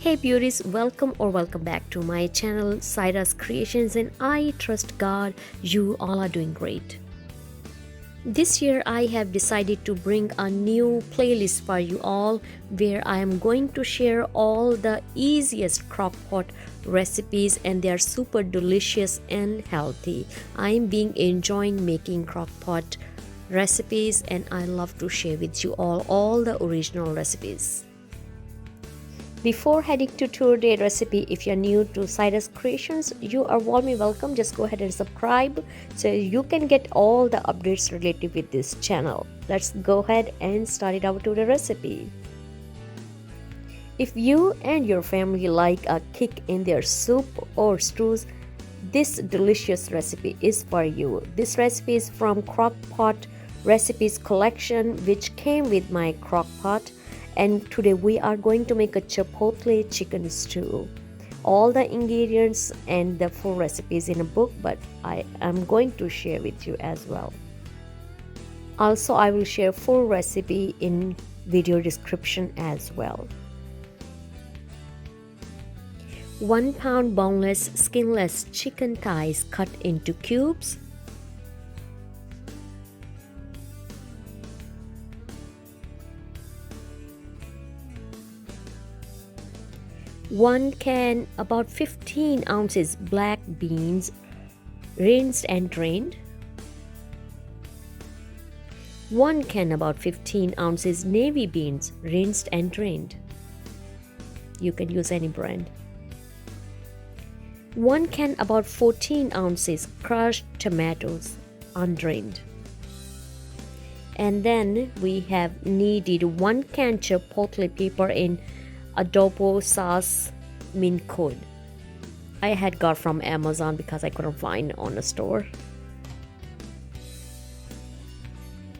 Hey beauties, welcome back to my channel Cyrus Creations, and I trust God you all are doing great. This year I have decided to bring a new playlist for you all where I am going to share all the easiest crock pot recipes, and they are super delicious and healthy. I am enjoying making crock pot recipes, and I love to share with you all the original recipes. Before heading to today recipe, if you're new to Cyrus Creations, you are warmly welcome. Just go ahead and subscribe so you can get all the updates related with this channel. Let's go ahead and start it out to the recipe. If you and your family like a kick in their soup or stews, this delicious recipe is for you. This recipe is from CrockPot recipes collection, which came with my CrockPot. And today we are going to make a chipotle chicken stew. All the ingredients and the full recipes in a book, but I am going to share with you as well. Also, I will share full recipe in video description as well. 1 pound boneless, skinless chicken thighs cut into cubes. 1 can, about 15 ounces black beans, rinsed and drained. 1 can, about 15 ounces navy beans, rinsed and drained. You can use any brand. 1 can, about 14 ounces crushed tomatoes, undrained. And then we have needed 1 can chipotle pepper in adobo sauce mint code. I had got from Amazon because I couldn't find on a store.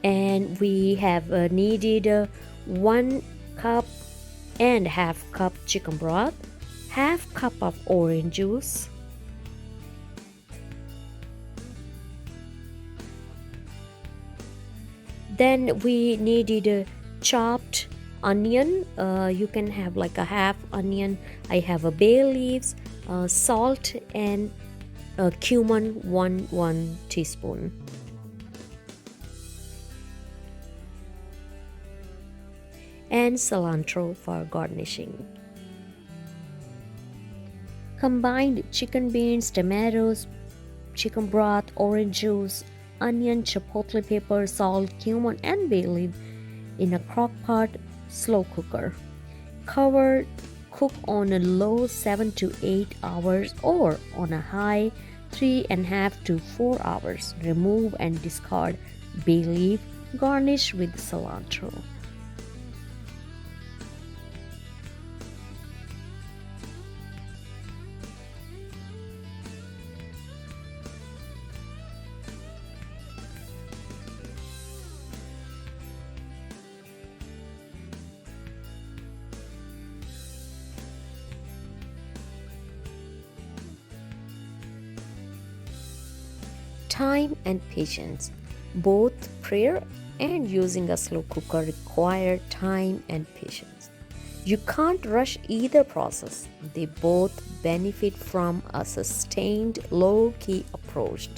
And we have needed 1 cup and half cup chicken broth, half cup of orange juice, then we needed chopped onion. You can have like a half onion. I have a bay leaves, salt, and cumin, one teaspoon. And cilantro for garnishing. Combined chicken beans, tomatoes, chicken broth, orange juice, onion, chipotle pepper, salt, cumin, and bay leaf in a crock pot slow cooker. Cover, cook on a low 7 to 8 hours or on a high 3.5 to 4 hours. Remove and discard bay leaf. Garnish with cilantro. Time and patience. Both prayer and using a slow cooker require time and patience. You can't rush either process. They both benefit from a sustained, low-key approach.